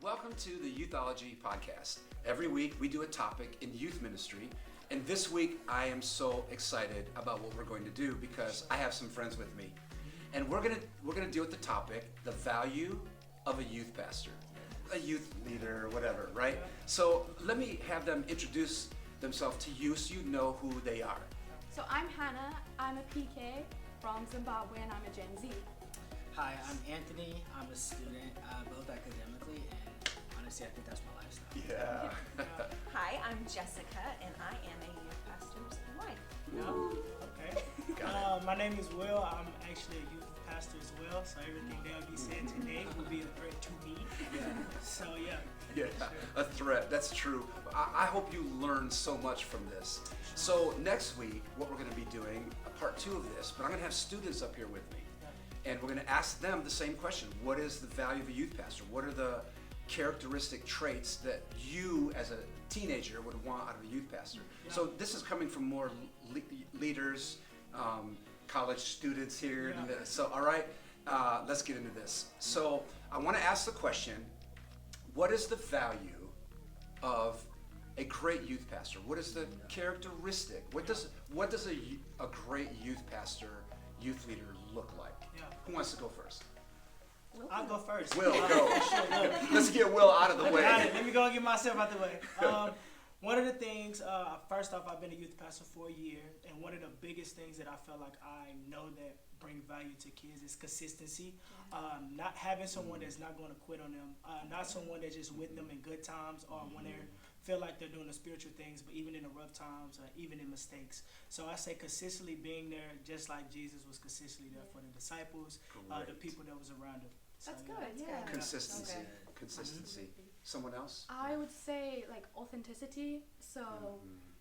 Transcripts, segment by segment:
Welcome to the Youthology podcast. Every week we do a topic in youth ministry, and this week I am so excited about what we're going to do because I have some friends with me, and we're gonna deal with the topic, the value of a youth pastor, a youth leader, whatever, right? So let me have them introduce themselves to you so you know who they are. So I'm Hannah, I'm a PK from Zimbabwe and I'm a Gen Z. Hi, I'm Anthony. I'm a student, both academically and honestly, I think that's my lifestyle. Yeah. Hi, I'm Jessica, and I am a youth pastor's wife. Okay. My name is Will. I'm actually a youth pastor as well, so everything they'll be saying today will be a threat to me. So yeah. Yeah, a threat. That's true. I hope you learn so much from this. So next week, what we're going to be doing, a part 2 of this, but I'm going to have students up here with me. And we're going to ask them the same question. What is the value of a youth pastor? What are the characteristic traits that you as a teenager would want out of a youth pastor? Yeah. So this is coming from more leaders, college students here. Yeah. So all right, let's get into this. So I want to ask the question, what is the value of a great youth pastor? What is the characteristic? What does a great youth pastor, youth leader look like? Yeah. Who wants to go first? I'll go first. Will, go. Sure, look. Let's get Will out of the Got way. it. Let me go and get myself out the way. One of the things, first off, I've been a youth pastor for a year, and one of the biggest things that I feel like I know that bring value to kids is consistency. Not having someone that's not going to quit on them, not someone that's just with them in good times or when they feel like they're doing the spiritual things, but even in the rough times, even in mistakes. So I say consistently being there, just like Jesus was consistently there for the disciples, the people that was around him. So, That's good, yeah. Consistency. Okay. Consistency. Someone else? I would say like authenticity, so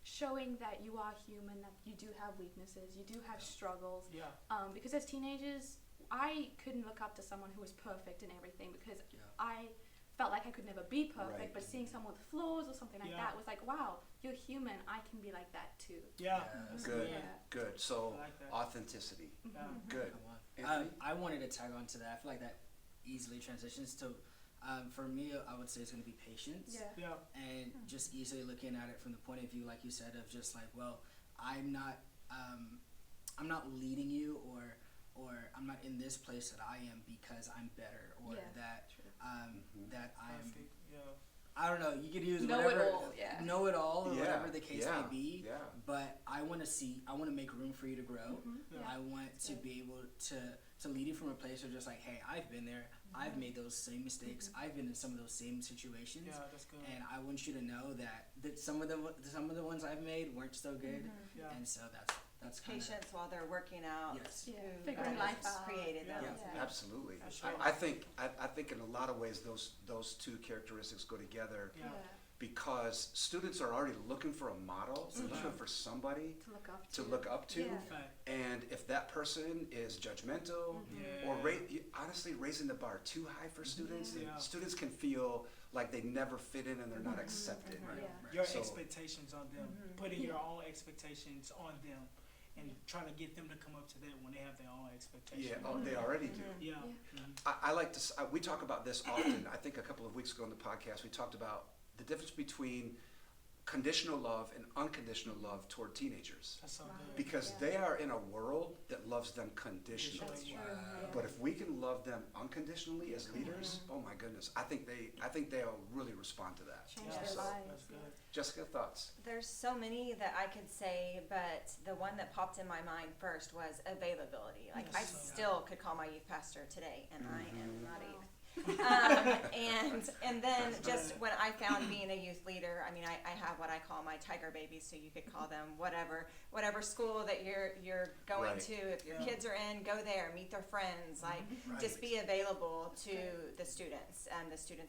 showing that you are human, that you do have weaknesses, you do have struggles. Yeah. Because as teenagers, I couldn't look up to someone who was perfect in everything because I felt like I could never be perfect, Right. but seeing someone with flaws or something like Yeah. that was like, wow, you're human, I can be like that too. Yeah. Good. Yeah. Good. So I like that. authenticity. Yeah. Good. I Anthony? wanted to tag on to that. I feel like that easily transitions to, for me, I would say it's going to be patience. Yeah. Yeah. And just easily looking at it from the point of view, like you said, of just like, well, I'm not leading you or I'm not in this place that I am because I'm better or Yeah, that true. that I'm Perfect. Yeah. I don't know, you could use Know whatever it all, yeah. know it all or Yeah, whatever the case yeah, may be, yeah. but I want to make room for you to grow. Yeah. I want to be able to lead you from a place of just like, hey, I've been there, I've made those same mistakes, I've been in some of those same situations, Yeah, that's good. and I want you to know that some of the ones I've made weren't so good, Yeah. and so that's kind of Patience while they're working out Yes. Yeah. who Figuring God life has out. created them. Yeah. to Absolutely. For sure. I think in a lot of ways those two characteristics go together Yeah. because students are already looking for a model, they're looking for somebody To look up to look up to. Yeah. Fact. And if that person is judgmental Yeah. or honestly raising the bar too high for students, Yeah. students can feel like they never fit in and they're not accepted. Yeah. Your So- expectations on them, putting your own expectations on them, and trying to get them to come up to that when they have their own expectations. Yeah, they already do. Yeah. I like to. We talk about this often. I think a couple of weeks ago on the podcast, we talked about the difference between conditional love and unconditional love toward teenagers, That's so good. because they are in a world that loves them conditionally. That's true. But if we can love them unconditionally as leaders, oh my goodness, I think they'll really respond to that. Change Yeah. their That's lives. good. Jessica, thoughts? There's so many that I could say, but the one that popped in my mind first was availability. Like I Yes. still could call my youth pastor today, and I am not Wow. either. And then just when I found being a youth leader, I mean, I have what I call my tiger babies, so you could call them whatever school that you're going Right. to. If your Yeah. kids are in, go there, meet their friends, like just Right. be available to the students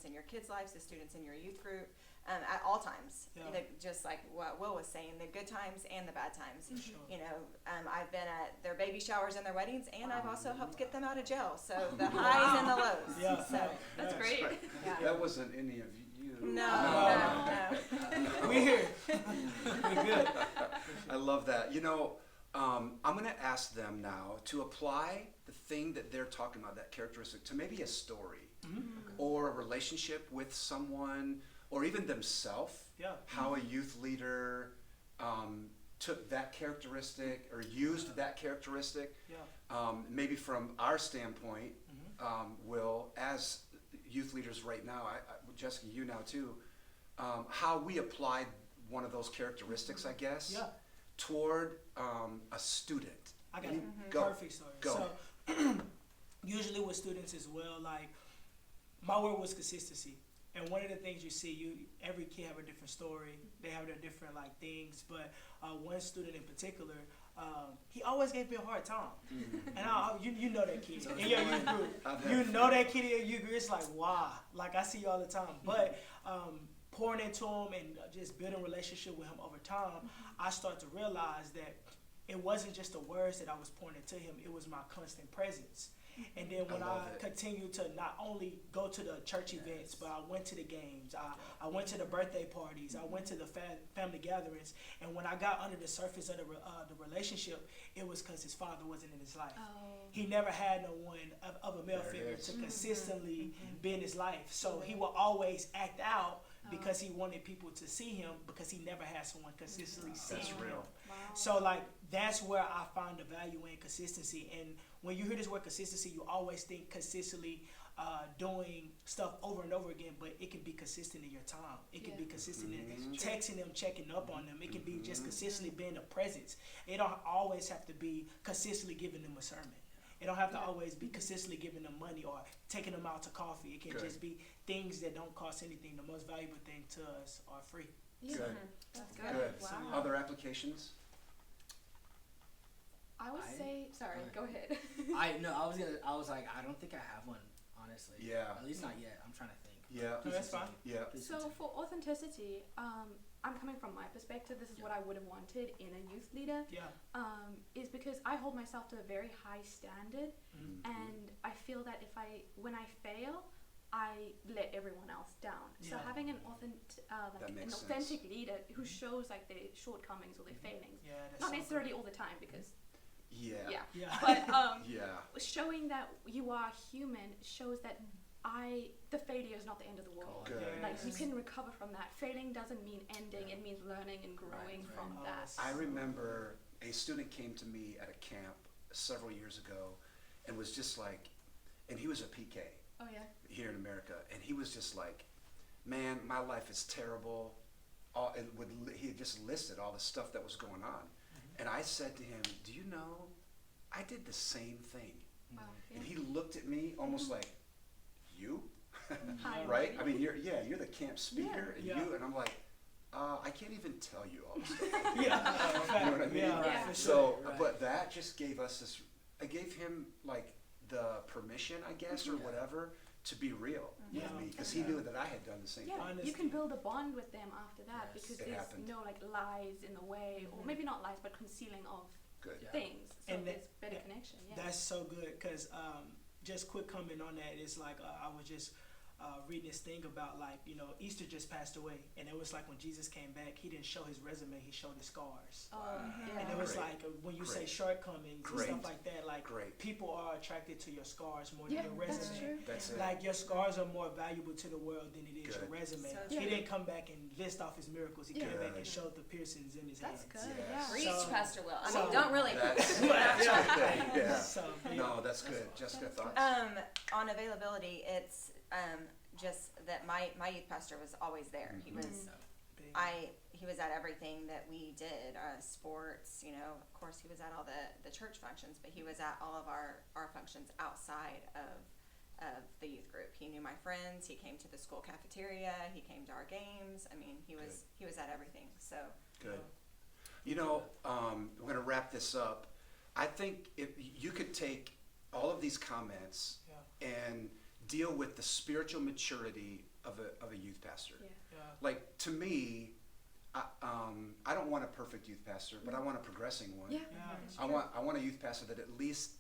in your kids' lives, the students in your youth group. At all times, Yeah. just like what Will was saying, the good times and the bad times. For sure. You know, I've been at their baby showers and their weddings, and I've also helped get them out of jail. So the highs and the lows. Yeah. So That's Yeah. greght. yeah. That wasn't any of you. No. We here. We good. I love that. I'm going to ask them now to apply the thing that they're talking about, that characteristic, to maybe a story Mm-hmm. or a relationship with someone or even themselves, Yeah. how a youth leader took that characteristic or used that characteristic, Yeah. maybe from our standpoint, Mm-hmm. Will, as youth leaders right now, Jessica, you now too, how we applied one of those characteristics, I guess, Yeah. toward a student. I got You a go. perfect story. Go. So usually with students as well, like my word was consistency. And one of the things you see, every kid have a different story. They have their different like things. But one student in particular, he always gave me a hard time. And you know that kid in your youth group. You know that kid in your youth group. It's like, wow. Like I see you all the time. But pouring into him and just building a relationship with him over time, I start to realize that it wasn't just the words that I was pouring into him. It was my constant presence. And then when I continued to not only go to the church events, but I went to the games, I went to the birthday parties, I went to the family gatherings, and when I got under the surface of the relationship, it was because his father wasn't in his life. He never had no one of a male figure to consistently be in his life. So he would always act out because he wanted people to see him because he never had someone consistently see That's him. real. So like that's where I find the value in consistency. And when you hear this word consistency, you always think consistently doing stuff over and over again, but it can be consistent in your time. It can be consistent in texting them, checking up on them. It can be just consistently being a presence. It don't always have to be consistently giving them a sermon. It don't have to always be consistently giving them money or taking them out to coffee. It can just be things that don't cost anything. The most valuable thing to us are free. Yeah. Good. That's Good. good. Wow. Other applications? I would say, sorry, go ahead. I was like, I don't think I have one, honestly. Yeah. At least not yet. I'm trying to think. Yeah. No, that's fine. Yeah. Please So continue. for authenticity, I'm coming from my perspective. This is what I would have wanted in a youth leader. Yeah. Is because I hold myself to a very high standard, and I feel that when I fail, I let everyone else down. So Yeah. having an That an makes authentic leader who shows like their shortcomings or their failings, Yeah, that's not so necessarily good. all the time because Yeah. Yeah. but Yeah. showing that you are human shows that the failure is not the end of the world. Good. Like you Yes. can recover from that. Failing doesn't mean ending; it means learning and growing Right. from Oh, that. that's- I remember a student came to me at a camp several years ago and was just like, and he was a PK Oh yeah. here in America, and he was just like, man, my life is terrible. He had just listed all the stuff that was going on. And I said to him, do you know, I did the same thing. Wow. Yeah. And he looked at me almost like, you? Hi, Right? buddy. I mean, you're the camp speaker, and Yeah. you, and I'm like, I can't even tell you all this stuff. Yeah. You know what I mean? Yeah, Yeah. for So, sure. Right. but that just gave us this, I gave him like the permission, I guess, or whatever, to be real with Yeah. me, because he knew that I had done the same Yeah, thing. Honesty. you can build a bond with them after that Yes. because It there's happened. no like lies in the way, or maybe not lies, but concealing of Good. Yeah. things. So And there's better yeah, connection. Yeah. That's so good because just quick comment on that. It's like I was just reading this thing about like Easter just passed away, and it was like when Jesus came back, he didn't show his resume, he showed his scars. yeah. And it was Great. like when you say Great. shortcomings Great. and stuff like that, like Great. people are attracted to your scars more Yeah, than your that's resume. true. That's it. Like your scars are more valuable to the world than it is your Good. resume. So He true. didn't come back and list off his miracles. He came back Good. and showed the piercings in his That's hands. good. Yes. Yeah. Reach, So- Pastor Will. I so- mean, don't really. That's Yeah. yeah. So, yeah. No, that's good. Jessica, thoughts? On availability, it's just that my youth pastor was always there. He was Big. he was at everything that we did, sports, of course he was at all the church functions, but he was at all of our functions outside of the youth group. He knew my friends, he came to the school cafeteria, he came to our games. I mean, he was at everything. So Good. We're going to wrap this up. I think if you could take all of these comments Yeah. and deal with the spiritual maturity of a youth pastor. Yeah. Yeah. Like, to me, I don't want a perfect youth pastor, but I want a progressing one. Yeah. Yeah. I want a youth pastor that at least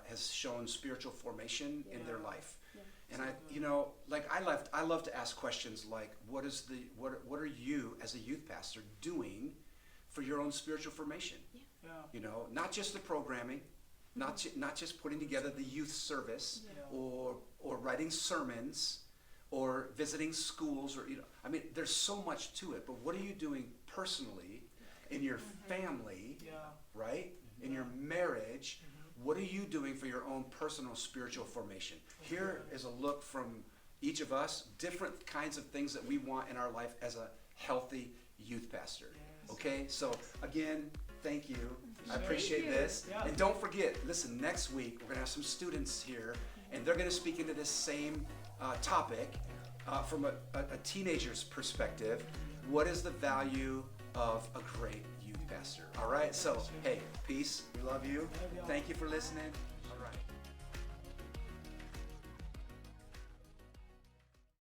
has shown spiritual formation in their life. Yeah. And I love to ask questions like, what are you as a youth pastor doing for your own spiritual formation? Yeah. Not just the programming, not just putting together the youth service Yeah. or writing sermons or visiting schools, or I mean, there's so much to it. But what are you doing personally in your family, Yeah. right? In your marriage? What are you doing for your own personal spiritual formation? Here is a look from each of us, different kinds of things that we want in our life as a healthy youth pastor. Yes. Okay, so again, thank you. I Thank appreciate you. this. Yeah. And don't forget, listen, next week we're going to have some students here, and they're going to speak into this same topic from a teenager's perspective. What is the value of a great youth pastor? All right, so hey, peace. We love you. Love y'all. Thank you for listening.